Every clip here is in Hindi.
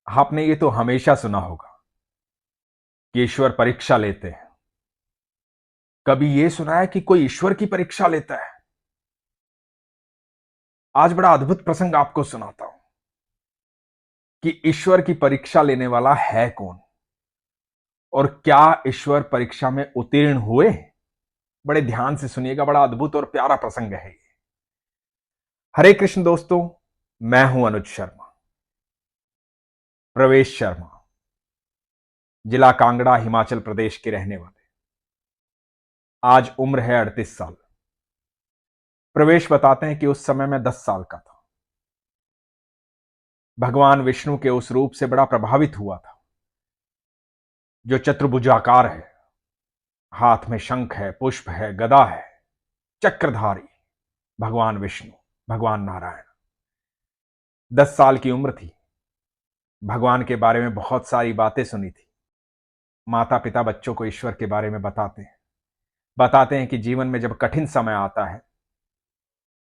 आपने ये तो हमेशा सुना होगा कि ईश्वर परीक्षा लेते हैं। कभी ये सुना है कि कोई ईश्वर की परीक्षा लेता है? आज बड़ा अद्भुत प्रसंग आपको सुनाता हूं कि ईश्वर की परीक्षा लेने वाला है कौन और क्या ईश्वर परीक्षा में उत्तीर्ण हुए। बड़े ध्यान से सुनिएगा, बड़ा अद्भुत और प्यारा प्रसंग है ये। हरे कृष्ण दोस्तों, मैं हूं अनुज शर्मा, प्रवेश शर्मा, जिला कांगड़ा, हिमाचल प्रदेश के रहने वाले। आज उम्र है 38 साल। प्रवेश बताते हैं कि उस समय मैं 10 साल का था। भगवान विष्णु के उस रूप से बड़ा प्रभावित हुआ था जो चतुर्भुजाकार है, हाथ में शंख है, पुष्प है, गदा है, चक्रधारी भगवान विष्णु, भगवान नारायण। 10 साल की उम्र थी। भगवान के बारे में बहुत सारी बातें सुनी थी। माता पिता बच्चों को ईश्वर के बारे में बताते हैं कि जीवन में जब कठिन समय आता है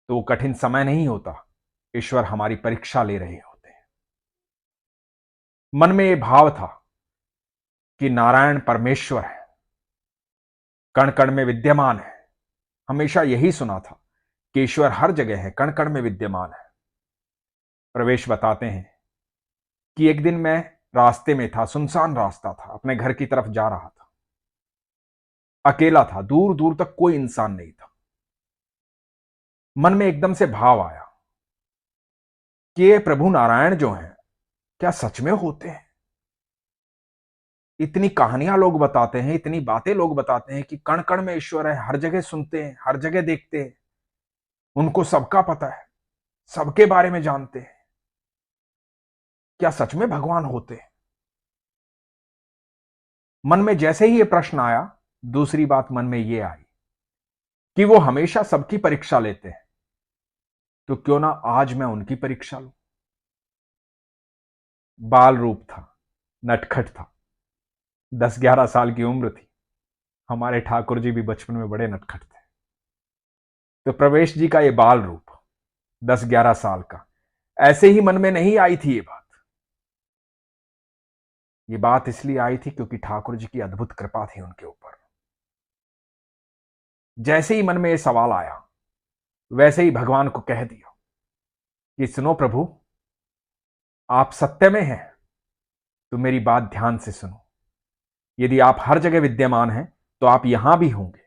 तो वो कठिन समय नहीं होता, ईश्वर हमारी परीक्षा ले रहे होते हैं। मन में यह भाव था कि नारायण परमेश्वर है, कण कण में विद्यमान है। हमेशा यही सुना था कि ईश्वर हर जगह है, कण कण में विद्यमान है। प्रवेश बताते हैं कि एक दिन मैं रास्ते में था, सुनसान रास्ता था, अपने घर की तरफ जा रहा था। अकेला था, दूर दूर तक कोई इंसान नहीं था। मन में एकदम से भाव आया कि ये प्रभु नारायण जो हैं, क्या सच में होते हैं? इतनी कहानियां लोग बताते हैं, इतनी बातें लोग बताते हैं कि कण कण में ईश्वर है, हर जगह सुनते हैं, हर जगह देखते हैं, उनको सबका पता है, सबके बारे में जानते हैं। क्या सच में भगवान होते हैं? मन में जैसे ही ये प्रश्न आया, दूसरी बात मन में ये आई कि वो हमेशा सबकी परीक्षा लेते हैं, तो क्यों ना आज मैं उनकी परीक्षा लूं। बाल रूप था, नटखट था, 10-11 साल की उम्र थी। हमारे ठाकुर जी भी बचपन में बड़े नटखट थे। तो प्रवेश जी का ये बाल रूप, 10-11 साल का, ऐसे ही मन में नहीं आई थी ये बात। ये बात इसलिए आई थी क्योंकि ठाकुर जी की अद्भुत कृपा थी उनके ऊपर। जैसे ही मन में ये सवाल आया, वैसे ही भगवान को कह दिया कि सुनो प्रभु, आप सत्य में हैं तो मेरी बात ध्यान से सुनो। यदि आप हर जगह विद्यमान हैं तो आप यहां भी होंगे।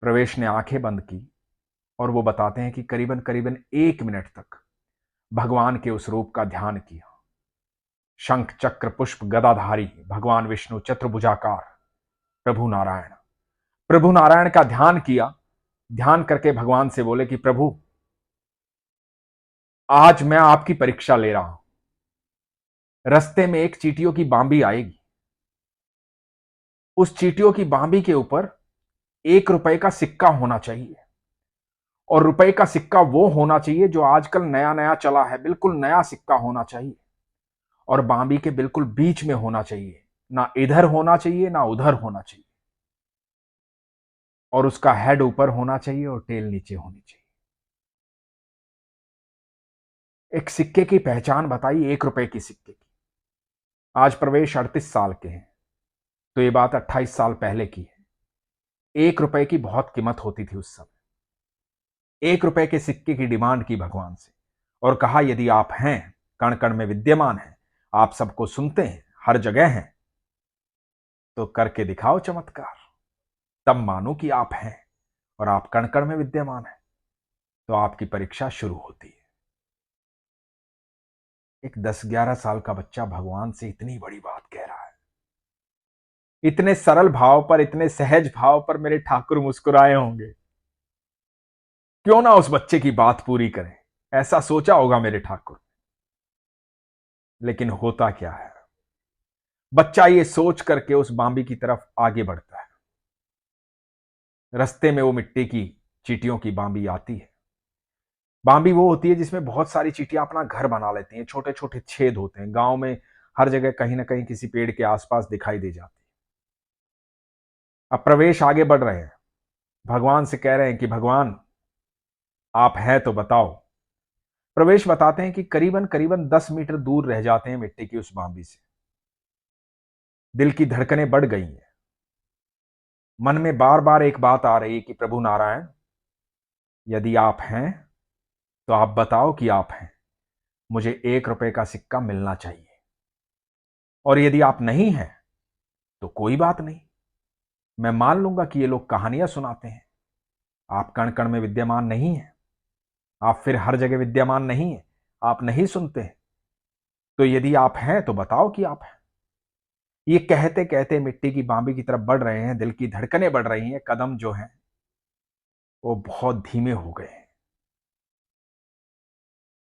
प्रवेश ने आंखें बंद की और वो बताते हैं कि करीबन करीबन 1 मिनट तक भगवान के उस रूप का ध्यान किया। शंख चक्र पुष्प गदाधारी भगवान विष्णु, चतुर्भुजाकार प्रभु नारायण का ध्यान किया। ध्यान करके भगवान से बोले कि प्रभु, आज मैं आपकी परीक्षा ले रहा हूं। रस्ते में एक चींटियों की बांबी आएगी। उस चींटियों की बांबी के ऊपर 1 रुपए का सिक्का होना चाहिए, और रुपए का सिक्का वो होना चाहिए जो आजकल नया नया चला है, बिल्कुल नया सिक्का होना चाहिए, और बांबी के बिल्कुल बीच में होना चाहिए, ना इधर होना चाहिए ना उधर होना चाहिए, और उसका हेड ऊपर होना चाहिए और टेल नीचे होनी चाहिए। एक सिक्के की पहचान बताई, 1 रुपए की सिक्के की। आज प्रवेश 38 साल के हैं, तो ये बात 28 साल पहले की है। 1 रुपए की बहुत कीमत होती थी उस समय। 1 रुपए के सिक्के की डिमांड की भगवान से और कहा, यदि आप हैं, कण कण में विद्यमान हैं, आप सबको सुनते हैं, हर जगह हैं, तो करके दिखाओ चमत्कार। तब मानो कि आप हैं और आप कण कण में विद्यमान हैं, तो आपकी परीक्षा शुरू होती है। एक 10-11 साल का बच्चा भगवान से इतनी बड़ी बात कह रहा है। इतने सरल भाव पर, इतने सहज भाव पर मेरे ठाकुर मुस्कुराए होंगे। क्यों ना उस बच्चे की बात पूरी करें, ऐसा सोचा होगा मेरे ठाकुर। लेकिन होता क्या है, बच्चा ये सोच करके उस बांबी की तरफ आगे बढ़ता है। रास्ते में वो मिट्टी की चींटियों की बांबी आती है। बांबी वो होती है जिसमें बहुत सारी चींटियां अपना घर बना लेती हैं, छोटे छोटे छेद होते हैं, गांव में हर जगह कहीं ना कहीं किसी पेड़ के आसपास दिखाई दे जाती है। अब प्रवेश आगे बढ़ रहे हैं, भगवान से कह रहे हैं कि भगवान, आप हैं तो बताओ, प्रवेश बताते हैं कि करीबन करीबन 10 मीटर दूर रह जाते हैं मिट्टी की उस बांबी से। दिल की धड़कनें बढ़ गई हैं। मन में बार बार एक बात आ रही है कि प्रभु नारायण, यदि आप हैं तो आप बताओ कि आप हैं। मुझे 1 रुपए का सिक्का मिलना चाहिए। और यदि आप नहीं हैं तो कोई बात नहीं, मैं मान लूंगा कि ये लोग कहानियां सुनाते हैं। आप कण कण में विद्यमान नहीं हैं। आप फिर हर जगह विद्यमान नहीं हैं। आप नहीं सुनते हैं। तो यदि आप हैं तो बताओ कि आप हैं। ये कहते कहते मिट्टी की बांबी की तरफ बढ़ रहे हैं। दिल की धड़कनें बढ़ रही हैं। कदम जो हैं वो बहुत धीमे हो गए हैं।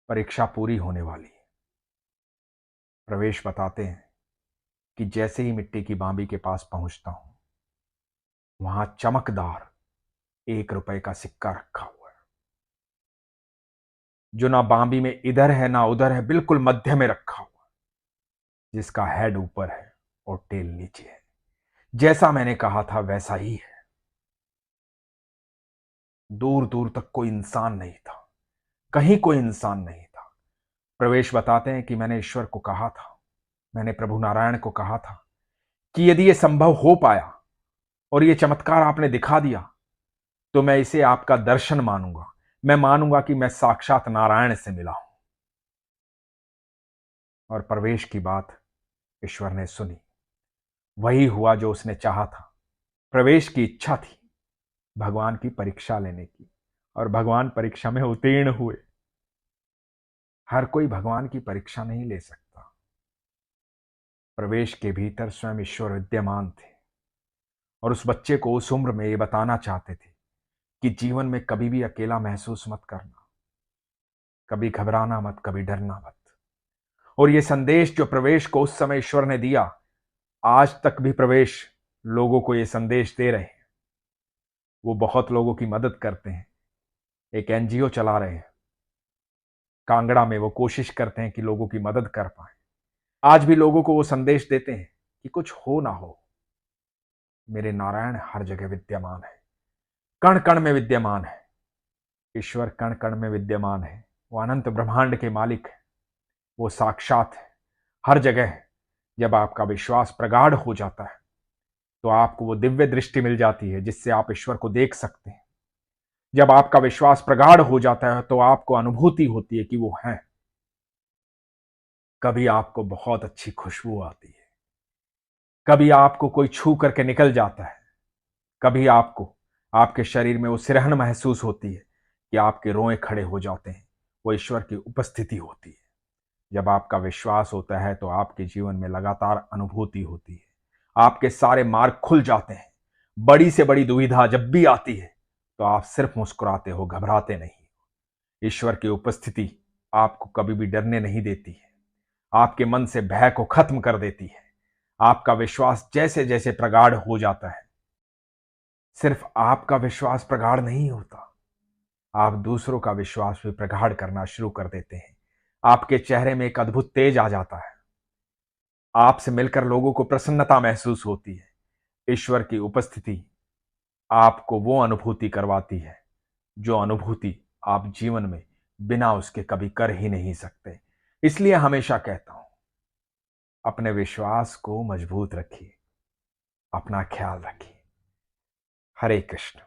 परीक्षा पूरी होने वाली है। प्रवेश बताते हैं कि जैसे ही मिट्टी की बांबी के पास पहुंचता हूं, वहां चमकदार 1 रुपए का सिक्का रखा हुआ है, जो ना बांबी में इधर है ना उधर है, बिल्कुल मध्य में रखा हुआ, जिसका हेड ऊपर है और टेल नीचे है। जैसा मैंने कहा था वैसा ही है। दूर दूर तक कोई इंसान नहीं था। कहीं कोई इंसान नहीं था। प्रवेश बताते हैं कि मैंने ईश्वर को कहा था, मैंने प्रभु नारायण को कहा था कि यदि यह संभव हो पाया और यह चमत्कार आपने दिखा दिया तो मैं इसे आपका दर्शन मानूंगा। मैं मानूंगा कि मैं साक्षात नारायण से मिला हूं। और प्रवेश की बात ईश्वर ने सुनी। वही हुआ जो उसने चाहा था। प्रवेश की इच्छा थी भगवान की परीक्षा लेने की, और भगवान परीक्षा में उत्तीर्ण हुए। हर कोई भगवान की परीक्षा नहीं ले सकता। प्रवेश के भीतर स्वयं ईश्वर विद्यमान थे और उस बच्चे को उस उम्र में ये बताना चाहते थे कि जीवन में कभी भी अकेला महसूस मत करना, कभी घबराना मत, कभी डरना मत। और ये संदेश जो प्रवेश को उस समय ईश्वर ने दिया, आज तक भी प्रवेश लोगों को ये संदेश दे रहे हैं। वो बहुत लोगों की मदद करते हैं। एक एनजीओ चला रहे हैं कांगड़ा में। वो कोशिश करते हैं कि लोगों की मदद कर पाए। आज भी लोगों को वो संदेश देते हैं कि कुछ हो ना हो, मेरे नारायण हर जगह विद्यमान है, कण कण में विद्यमान है। ईश्वर कण कण में विद्यमान है। वो अनंत ब्रह्मांड के मालिक है। वो साक्षात है, हर जगह है। जब आपका विश्वास प्रगाढ़ हो जाता है तो आपको वो दिव्य दृष्टि मिल जाती है जिससे आप ईश्वर को देख सकते हैं। जब आपका विश्वास प्रगाढ़ हो जाता है तो आपको अनुभूति होती है कि वो हैं। कभी आपको बहुत अच्छी खुशबू आती है, कभी आपको कोई छू करके निकल जाता है, कभी आपको आपके शरीर में वो सिरहन महसूस होती है कि आपके रोए खड़े हो जाते हैं। वो ईश्वर की उपस्थिति होती है। जब आपका विश्वास होता है तो आपके जीवन में लगातार अनुभूति होती है। आपके सारे मार्ग खुल जाते हैं। बड़ी से बड़ी दुविधा जब भी आती है तो आप सिर्फ मुस्कुराते हो, घबराते नहीं। ईश्वर की उपस्थिति आपको कभी भी डरने नहीं देती है। आपके मन से भय को खत्म कर देती है। आपका विश्वास जैसे जैसे प्रगाढ़ हो जाता है, सिर्फ आपका विश्वास प्रगाढ़ नहीं होता, आप दूसरों का विश्वास भी प्रगाढ़ करना शुरू कर देते हैं। आपके चेहरे में एक अद्भुत तेज आ जाता है। आपसे मिलकर लोगों को प्रसन्नता महसूस होती है। ईश्वर की उपस्थिति आपको वो अनुभूति करवाती है जो अनुभूति आप जीवन में बिना उसके कभी कर ही नहीं सकते। इसलिए हमेशा कहता हूं, अपने विश्वास को मजबूत रखिए, अपना ख्याल रखिए। हरे कृष्ण।